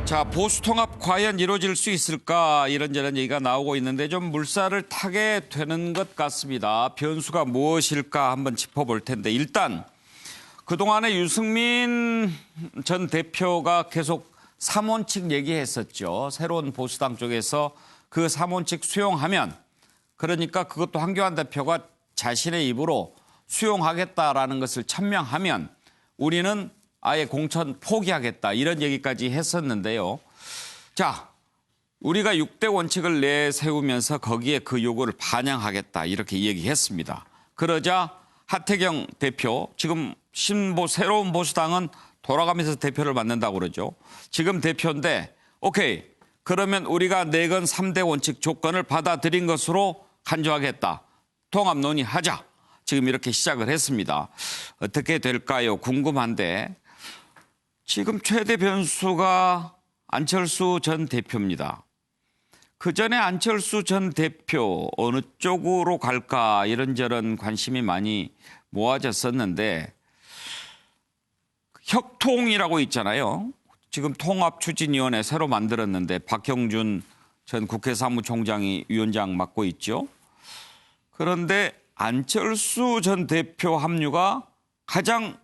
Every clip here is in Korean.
자, 보수통합 과연 이루어질 수 있을까 이런저런 얘기가 나오고 있는데 좀 물살을 타게 되는 것 같습니다. 변수가 무엇일까 한번 짚어볼 텐데 일단 그동안에 유승민 전 대표가 계속 3원칙 얘기했었죠. 새로운 보수당 쪽에서 그 3원칙 수용하면 그러니까 그것도 황교안 대표가 자신의 입으로 수용하겠다라는 것을 천명하면 우리는 아예 공천 포기하겠다 이런 얘기까지 했었는데요. 자, 우리가 6대 원칙을 내세우면서 거기에 그 요구를 반영하겠다 이렇게 얘기했습니다. 그러자 하태경 대표, 지금 새로운 보수당은 돌아가면서 대표를 맡는다고 그러죠. 지금 대표인데 오케이, 그러면 우리가 내건 3대 원칙 조건을 받아들인 것으로 간주하겠다. 통합 논의하자. 지금 이렇게 시작을 했습니다. 어떻게 될까요? 궁금한데 지금 최대 변수가 안철수 전 대표입니다. 그전에 안철수 전 대표 어느 쪽으로 갈까 이런저런 관심이 많이 모아졌었는데 혁통이라고 있잖아요. 지금 통합추진위원회 새로 만들었는데 박형준 전 국회 사무총장이 위원장 맡고 있죠. 그런데 안철수 전 대표 합류가 가장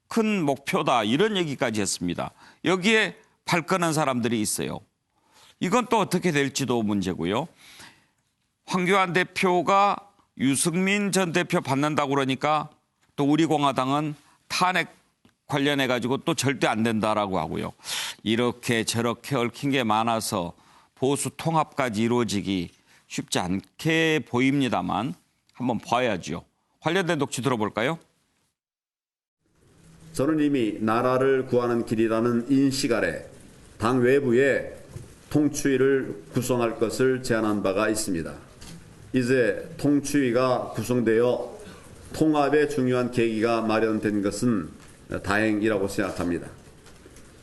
큰 목표다 이런 얘기까지 했습니다. 여기에 발끈한 사람들이 있어요. 이건 또 어떻게 될지도 문제고요. 황교안 대표가 유승민 전 대표 받는다고 그러니까 또 우리 공화당은 탄핵 관련해 가지고 또 절대 안 된다라고 하고요. 이렇게 저렇게 얽힌 게 많아서 보수 통합까지 이루어지기 쉽지 않게 보입니다만 한번 봐야죠. 관련된 녹취 들어볼까요? 저는 이미 나라를 구하는 길이라는 인식 아래 당 외부에 통추위를 구성할 것을 제안한 바가 있습니다. 이제 통추위가 구성되어 통합의 중요한 계기가 마련된 것은 다행이라고 생각합니다.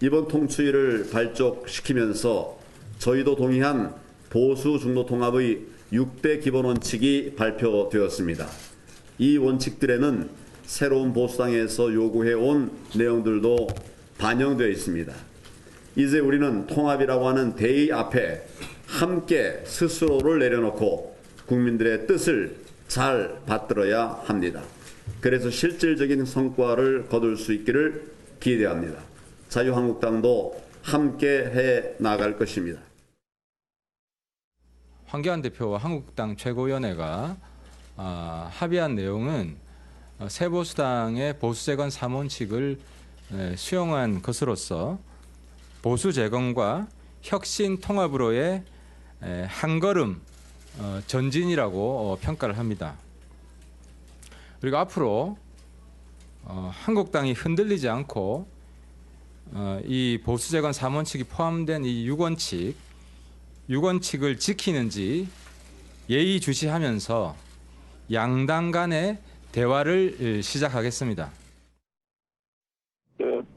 이번 통추위를 발족시키면서 저희도 동의한 보수 중도 통합의 6대 기본 원칙이 발표되었습니다. 이 원칙들에는 새로운 보수당에서 요구해온 내용들도 반영되어 있습니다. 이제 우리는 통합이라고 하는 대의 앞에 함께 스스로를 내려놓고 국민들의 뜻을 잘 받들어야 합니다. 그래서 실질적인 성과를 거둘 수 있기를 기대합니다. 자유한국당도 함께 해 나갈 것입니다. 황교안 대표와 한국당 최고위원회가 합의한 내용은 새보수당의 보수재건 3원칙을 수용한 것으로서 보수재건과 혁신 통합으로의 한 걸음 전진이라고 평가를 합니다. 그리고 앞으로 한국당이 흔들리지 않고 이 보수재건 3원칙이 포함된 이 6원칙을 지키는지 예의주시하면서 양당 간의 대화를 시작하겠습니다.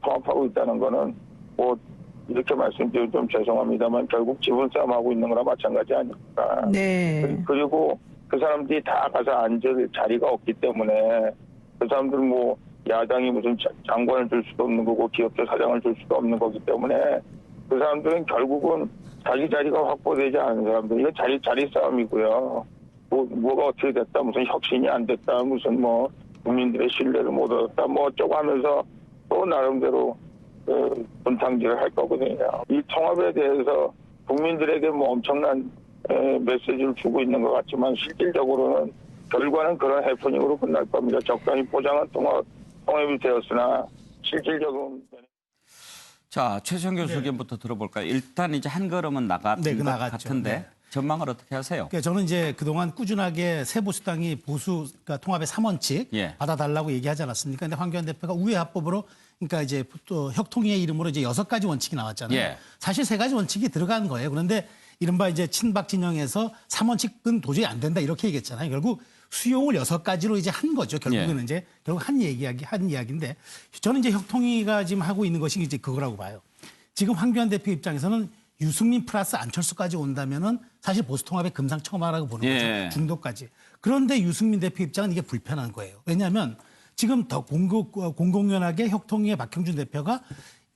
통합하고 있다는 거는 뭐 이렇게 말씀드리면 좀 죄송합니다만 결국 지분 싸움하고 있는 거나 마찬가지 아닙니까? 네. 그리고 그 사람들이 다 가서 앉을 자리가 없기 때문에 그 사람들은 뭐 야당이 무슨 장관을 줄 수도 없는 거고 기업체 사장을 줄 수도 없는 거기 때문에 그 사람들은 결국은 자기 자리가 확보되지 않은 사람들. 이거 자리 싸움이고요. 뭐가 어떻게 됐다, 무슨 혁신이 안 됐다, 무슨 뭐 국민들의 신뢰를 못 얻었다, 뭐 어쩌고 하면서 또 나름대로 분탕질을 할 거거든요. 이 통합에 대해서 국민들에게 뭐 엄청난 메시지를 주고 있는 것 같지만 실질적으로는 결과는 그런 해프닝으로 끝날 겁니다. 적당히 포장한 통합이 되었으나 실질적으로. 자, 최수영 교수 의견부터 들어볼까요? 일단 이제 한 걸음은 나갔던 것 같은데 네. 전망을 어떻게 하세요? 그러니까 저는 이제 그동안 꾸준하게 새보수당이 그러니까 통합의 3원칙 받아달라고 얘기하지 않았습니까? 근데 황교안 대표가 우회 합법으로 그러니까 이제 또 혁통위의 이름으로 이제 6가지 원칙이 나왔잖아요. 사실 3가지 원칙이 들어간 거예요. 그런데 이른바 이제 친박 진영에서 3원칙은 도저히 안 된다 이렇게 얘기했잖아요. 결국 수용을 6가지로 이제 한 거죠. 결국은 이제 결국 한 이야기인데 저는 이제 혁통위가 지금 하고 있는 것이 이제 그거라고 봐요. 지금 황교안 대표 입장에서는 유승민 플러스 안철수까지 온다면은 사실 보수통합의 금상첨화라고 보는 거죠. 중도까지. 그런데 유승민 대표 입장은 이게 불편한 거예요. 왜냐하면 지금 더 공공연하게 혁통위의 박형준 대표가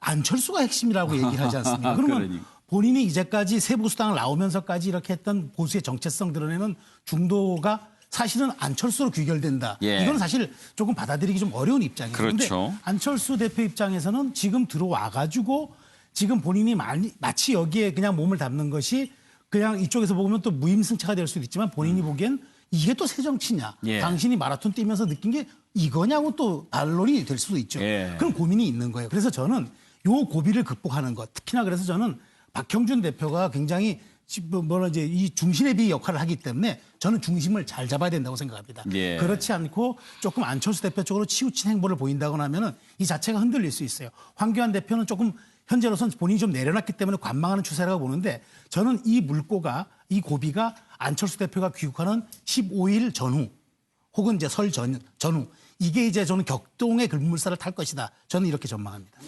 안철수가 핵심이라고 얘기를 하지 않습니까? 그러면 그러니까. 본인이 이제까지 새보수당을 나오면서까지 이렇게 했던 보수의 정체성 드러내는 중도가 사실은 안철수로 귀결된다. 예. 이건 사실 조금 받아들이기 좀 어려운 입장이에요. 그런데 그렇죠. 안철수 대표 입장에서는 지금 들어와가지고 지금 본인이 마치 여기에 그냥 몸을 담는 것이 그냥 이쪽에서 보면 또 무임승차가 될 수도 있지만 본인이 보기엔 이게 또 새 정치냐. 예. 당신이 마라톤 뛰면서 느낀 게 이거냐고 또 반론이 될 수도 있죠. 예. 그런 고민이 있는 거예요. 그래서 저는 요 고비를 극복하는 것, 특히나 그래서 저는 박형준 대표가 굉장히 이제 이 중심의 비 역할을 하기 때문에 저는 중심을 잘 잡아야 된다고 생각합니다. 예. 그렇지 않고 조금 안철수 대표 쪽으로 치우친 행보를 보인다거나 하면은 이 자체가 흔들릴 수 있어요. 황교안 대표는 조금 현재로서는 본인이 좀 내려놨기 때문에 관망하는 추세라고 보는데 저는 이 물꼬가 이 고비가 안철수 대표가 귀국하는 15일 전후 혹은 이제 설 전후 이게 이제 저는 격동의 급물살을 탈 것이다. 저는 이렇게 전망합니다.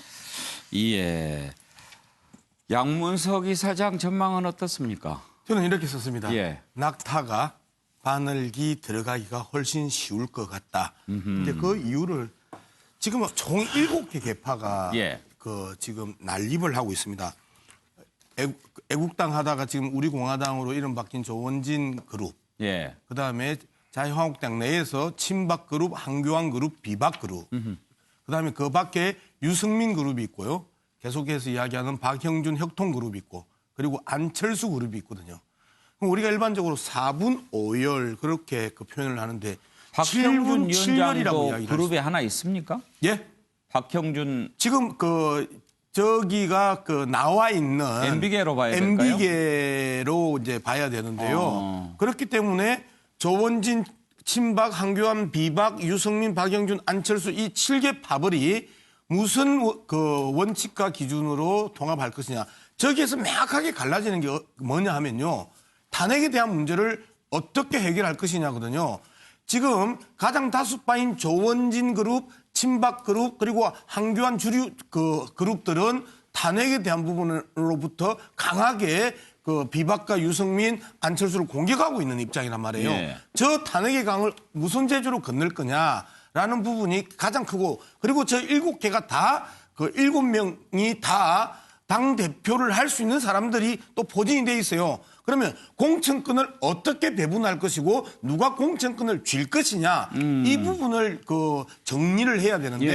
예. 양문석 이사장 전망은 어떻습니까? 저는 이렇게 썼습니다. 예. 낙타가 바늘기 들어가기가 훨씬 쉬울 것 같다. 근데 그 이유를 지금 총 7개 계파가 예. 지금 난립을 하고 있습니다. 애국당 하다가 지금 우리공화당으로 이름 바뀐 조원진 그룹, 예. 그다음에 자유한국당 내에서 친박 그룹, 한교안 그룹, 비박 그룹, 그다음에 그 밖에 유승민 그룹이 있고요. 계속해서 이야기하는 박형준 혁통 그룹이 있고 그리고 안철수 그룹이 있거든요. 그럼 우리가 일반적으로 4분 5열 그렇게 그 표현을 하는데 박형준 7분 7열이라고 위원장도 이야기를 그룹에 하나 있습니까? 예? 박형준 지금 저기가 나와 있는 MB계로 봐야 될까요? MB계로 이제 봐야 되는데요. 그렇기 때문에 조원진, 친박, 한교안, 비박, 유승민, 박영준, 안철수 이 7개 파벌이 무슨 원칙과 기준으로 통합할 것이냐. 저기에서 명확하게 갈라지는 게 뭐냐 하면요. 탄핵에 대한 문제를 어떻게 해결할 것이냐거든요. 지금 가장 다수파인 조원진 그룹, 친박 그룹 그리고 한교안 주류 그룹들은 탄핵에 대한 부분으로부터 강하게 비박과 유승민, 안철수를 공격하고 있는 입장이란 말이에요. 예. 저 탄핵의 강을 무슨 재주로 건널 거냐라는 부분이 가장 크고 그리고 저 7개가 다 7명이 다 당대표를 할 수 있는 사람들이 또 포진이 돼 있어요. 그러면 공천권을 어떻게 배분할 것이고 누가 공천권을 쥘 것이냐 이 부분을 정리를 해야 되는데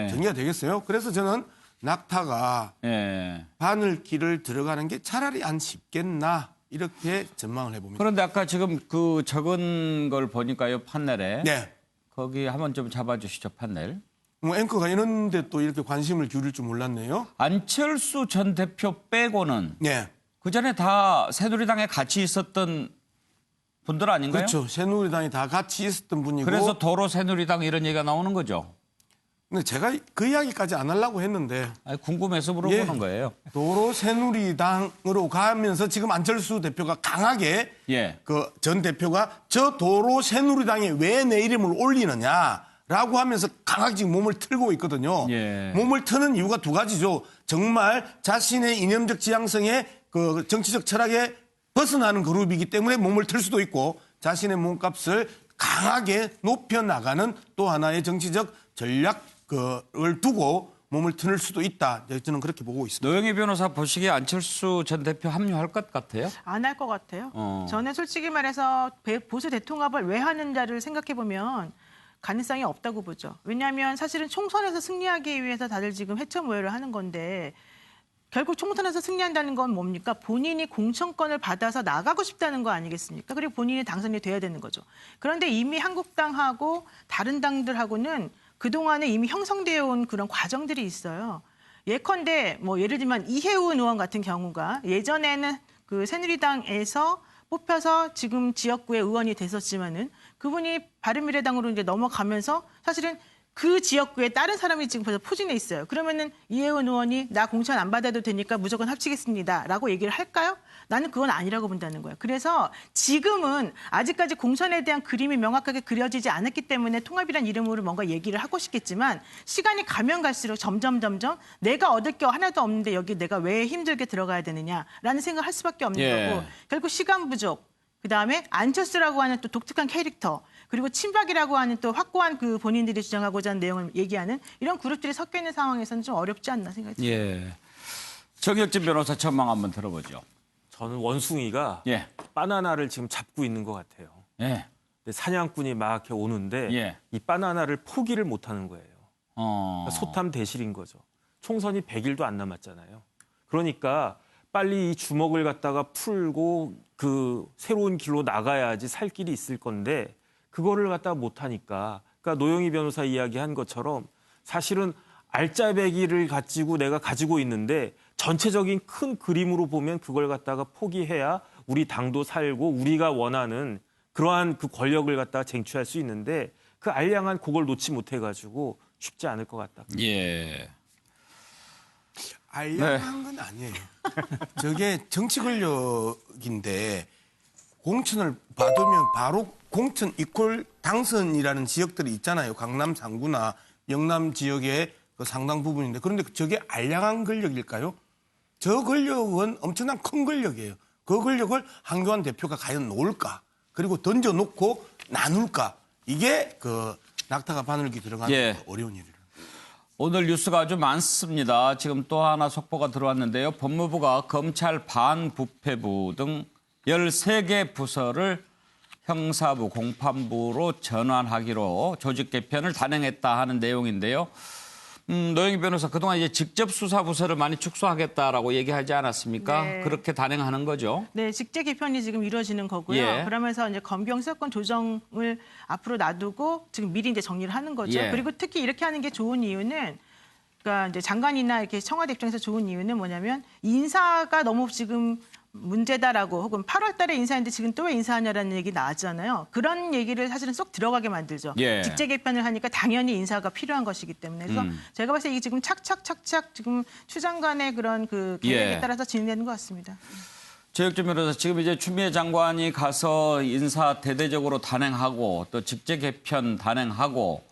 예. 정리가 되겠어요. 그래서 저는 낙타가 예. 바늘길을 들어가는 게 차라리 안 쉽겠나 이렇게 전망을 해봅니다. 그런데 아까 지금 적은 걸 보니까요 판넬에 네. 거기 한번 좀 잡아주시죠 판넬. 앵커가 이런데 또 이렇게 관심을 기울일 줄 몰랐네요. 안철수 전 대표 빼고는 네. 그 전에 다 새누리당에 같이 있었던 분들 아닌가요? 그렇죠. 새누리당이 다 같이 있었던 분이고. 그래서 도로 새누리당 이런 얘기가 나오는 거죠. 근데 제가 그 이야기까지 안 하려고 했는데. 아니, 궁금해서 물어보는 예. 거예요. 도로 새누리당으로 가면서 지금 안철수 대표가 강하게 예. 전 대표가 저 도로 새누리당에 왜 내 이름을 올리느냐라고 하면서 강하게 지금 몸을 틀고 있거든요. 예. 몸을 트는 이유가 두 가지죠. 정말 자신의 이념적 지향성에 정치적 철학에 벗어나는 그룹이기 때문에 몸을 틀 수도 있고 자신의 몸값을 강하게 높여나가는 또 하나의 정치적 전략을 두고 몸을 트는 수도 있다. 저는 그렇게 보고 있습니다. 노영희 변호사 보시기에 안철수 전 대표 합류할 것 같아요? 안 할 것 같아요. 저는 솔직히 말해서 보수 대통합을 왜 하는지를 생각해보면 가능성이 없다고 보죠. 왜냐하면 사실은 총선에서 승리하기 위해서 다들 지금 회처모여를 하는 건데 결국 총선에서 승리한다는 건 뭡니까? 본인이 공천권을 받아서 나가고 싶다는 거 아니겠습니까? 그리고 본인이 당선이 돼야 되는 거죠. 그런데 이미 한국당하고 다른 당들하고는 그동안에 이미 형성되어 온 그런 과정들이 있어요. 예컨대 예를 들면 이혜훈 의원 같은 경우가 예전에는 새누리당에서 뽑혀서 지금 지역구의 의원이 됐었지만은 그분이 바른미래당으로 이제 넘어가면서 사실은 그 지역구에 다른 사람이 지금 벌써 포진해 있어요. 그러면은 이혜원 의원이 나 공천 안 받아도 되니까 무조건 합치겠습니다라고 얘기를 할까요? 나는 그건 아니라고 본다는 거예요. 그래서 지금은 아직까지 공천에 대한 그림이 명확하게 그려지지 않았기 때문에 통합이란 이름으로 뭔가 얘기를 하고 싶겠지만 시간이 가면 갈수록 점점 내가 얻을 게 하나도 없는데 여기 내가 왜 힘들게 들어가야 되느냐라는 생각을 할 수밖에 없는 예. 거고 결국 시간 부족. 그다음에 안철수라고 하는 또 독특한 캐릭터. 그리고 친박이라고 하는 또 확고한 그 본인들이 주장하고자 하는 내용을 얘기하는 이런 그룹들이 섞여 있는 상황에서는 좀 어렵지 않나 생각이 듭니다. 예. 정혁진 변호사 전망 한번 들어보죠. 저는 원숭이가 예. 바나나를 지금 잡고 있는 것 같아요. 예. 근데 사냥꾼이 막 이렇게 오는데 예. 이 바나나를 포기를 못하는 거예요. 그러니까 소탐 대실인 거죠. 총선이 100일도 안 남았잖아요. 그러니까 빨리 이 주먹을 갖다가 풀고 그 새로운 길로 나가야지 살 길이 있을 건데 그거를 갖다가 못하니까 그러니까 노영희 변호사 이야기한 것처럼 사실은 알짜배기를 가지고 내가 가지고 있는데 전체적인 큰 그림으로 보면 그걸 갖다가 포기해야 우리 당도 살고 우리가 원하는 그러한 그 권력을 갖다가 쟁취할 수 있는데 그 알량한 그걸 놓지 못해가지고 쉽지 않을 것 같다. 예. 알량한 건 아니에요. 저게 정치 권력인데 공천을 받으면 바로 공천 이퀄 당선이라는 지역들이 있잖아요. 강남 상구나 영남 지역의 그 상당 부분인데 그런데 저게 알량한 권력일까요? 저 권력은 엄청난 큰 권력이에요. 그 권력을 한교안 대표가 과연 놓을까? 그리고 던져놓고 나눌까? 이게 그 낙타가 바늘기 들어가는 예. 어려운 일이에요. 오늘 뉴스가 아주 많습니다. 지금 또 하나 속보가 들어왔는데요. 법무부가 검찰 반부패부 등 13개 부서를 형사부, 공판부로 전환하기로 조직 개편을 단행했다 하는 내용인데요. 노영희 변호사, 그동안 이제 직접 수사 부서를 많이 축소하겠다라고 얘기하지 않았습니까? 네. 그렇게 단행하는 거죠. 네, 직제 개편이 지금 이루어지는 거고요. 예. 그러면서 이제 검경 수사권 조정을 앞으로 놔두고 지금 미리 이제 정리를 하는 거죠. 예. 그리고 특히 이렇게 하는 게 좋은 이유는 그러니까 이제 장관이나 이렇게 청와대 입장에서 좋은 이유는 뭐냐면 인사가 너무 지금 문제다라고 혹은 8월 달에 인사했는데 지금 또 왜 인사하냐라는 얘기 나왔잖아요. 그런 얘기를 사실은 쏙 들어가게 만들죠. 예. 직제 개편을 하니까 당연히 인사가 필요한 것이기 때문에. 그래서 제가 봤을 때 이게 지금 착착 지금 추 장관의 그런 그 계획에 예. 따라서 진행되는 것 같습니다. 최혁준 변호사, 지금 이제 추미애 장관이 가서 인사 대대적으로 단행하고 또 직제 개편 단행하고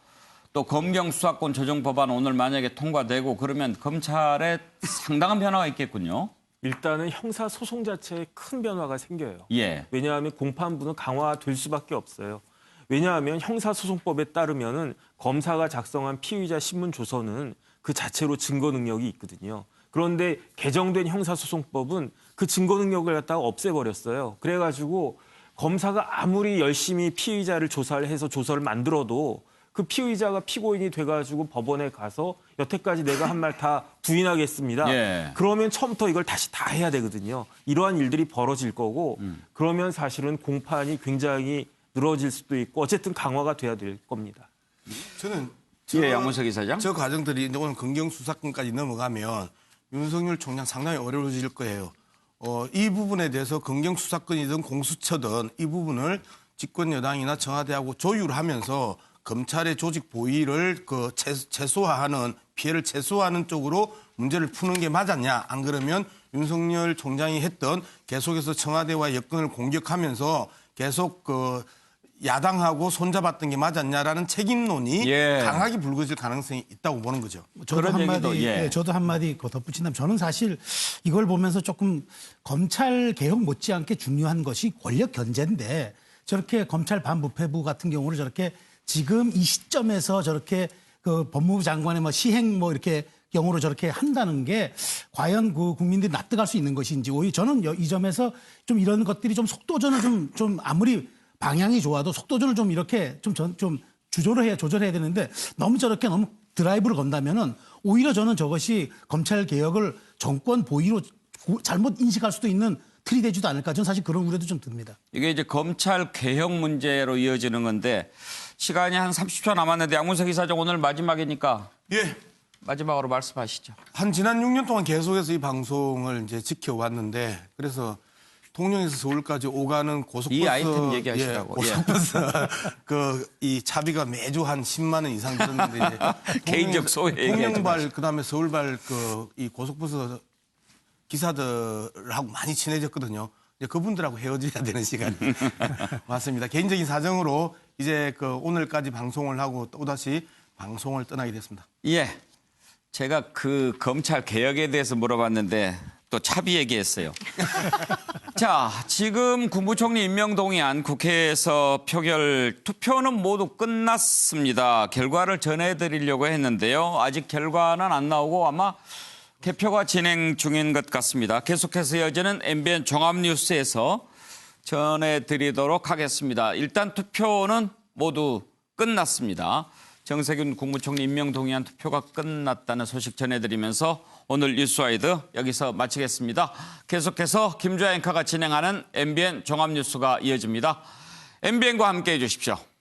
또 검경 수사권 조정 법안 오늘 만약에 통과되고 그러면 검찰에 상당한 변화가 있겠군요. 일단은 형사 소송 자체에 큰 변화가 생겨요. 예. 왜냐하면 공판부는 강화될 수밖에 없어요. 왜냐하면 형사소송법에 따르면은 검사가 작성한 피의자 신문 조서는 그 자체로 증거 능력이 있거든요. 그런데 개정된 형사소송법은 그 증거 능력을 갖다가 없애버렸어요. 그래가지고 검사가 아무리 열심히 피의자를 조사를 해서 조서를 만들어도 그 피의자가 피고인이 돼가지고 법원에 가서 여태까지 내가 한 말 다 부인하겠습니다. 예. 그러면 처음부터 이걸 다시 다 해야 되거든요. 이러한 일들이 벌어질 거고 그러면 사실은 공판이 굉장히 늘어질 수도 있고 어쨌든 강화가 돼야 될 겁니다. 저는 예, 양문석 이사장. 저 과정들이 이제 오늘 검경 수사권까지 넘어가면 윤석열 총장 상당히 어려워질 거예요. 이 부분에 대해서 검경 수사권이든 공수처든 이 부분을 집권 여당이나 청와대하고 조율하면서 검찰의 조직 보위를 그 최소화하는 피해를 최소화하는 쪽으로 문제를 푸는 게 맞았냐? 안 그러면 윤석열 총장이 했던 계속해서 청와대와 여권을 공격하면서 계속 그 야당하고 손잡았던 게 맞았냐라는 책임론이 예. 강하게 불거질 가능성이 있다고 보는 거죠. 저도 그런 한마디, 얘기도, 예. 저도 한마디 덧붙인다면 저는 사실 이걸 보면서 조금 검찰 개혁 못지않게 중요한 것이 권력 견제인데 저렇게 검찰 반부패부 같은 경우를 저렇게 지금 이 시점에서 저렇게 그 법무부 장관의 뭐 시행 뭐 이렇게 경우로 저렇게 한다는 게 과연 그 국민들이 납득할 수 있는 것인지 오히려 저는 이 점에서 좀 이런 것들이 좀 속도전을 좀 아무리 방향이 좋아도 속도전을 좀 이렇게 좀 조절해야 되는데 너무 저렇게 너무 드라이브를 건다면은 오히려 저는 저것이 검찰 개혁을 정권 보위로 잘못 인식할 수도 있는 틀이 되지도 않을까. 저는 사실 그런 우려도 좀 듭니다. 이게 이제 검찰 개혁 문제로 이어지는 건데 시간이 한 30초 남았는데 양문석 이사장 오늘 마지막이니까 예. 마지막으로 말씀하시죠. 한 지난 6년 동안 계속해서 이 방송을 이제 지켜왔는데 그래서 통영에서 서울까지 오가는 고속버스 이 아이템 얘기하시라고. 고속버스 이 차비가 매주 한 10만 원 이상 들었는데 이제 개인적 소외 얘기하지 통영발 그다음에 서울발 이 고속버스 기사들하고 많이 친해졌거든요. 이제 그분들하고 헤어져야 되는 시간이 왔습니다. 개인적인 사정으로 이제 그 오늘까지 방송을 하고 또다시 방송을 떠나게 됐습니다. 예. 제가 그 검찰 개혁에 대해서 물어봤는데 또 차비 얘기했어요. 자, 지금 국무총리 임명동의안 국회에서 투표는 모두 끝났습니다. 결과를 전해드리려고 했는데요. 아직 결과는 안 나오고 아마 개표가 진행 중인 것 같습니다. 계속해서 이어지는 MBN 종합뉴스에서 전해드리도록 하겠습니다. 일단 투표는 모두 끝났습니다. 정세균 국무총리 임명동의안 투표가 끝났다는 소식 전해드리면서 오늘 뉴스와이드 여기서 마치겠습니다. 계속해서 김주아 앵커가 진행하는 MBN 종합뉴스가 이어집니다. MBN과 함께해 주십시오.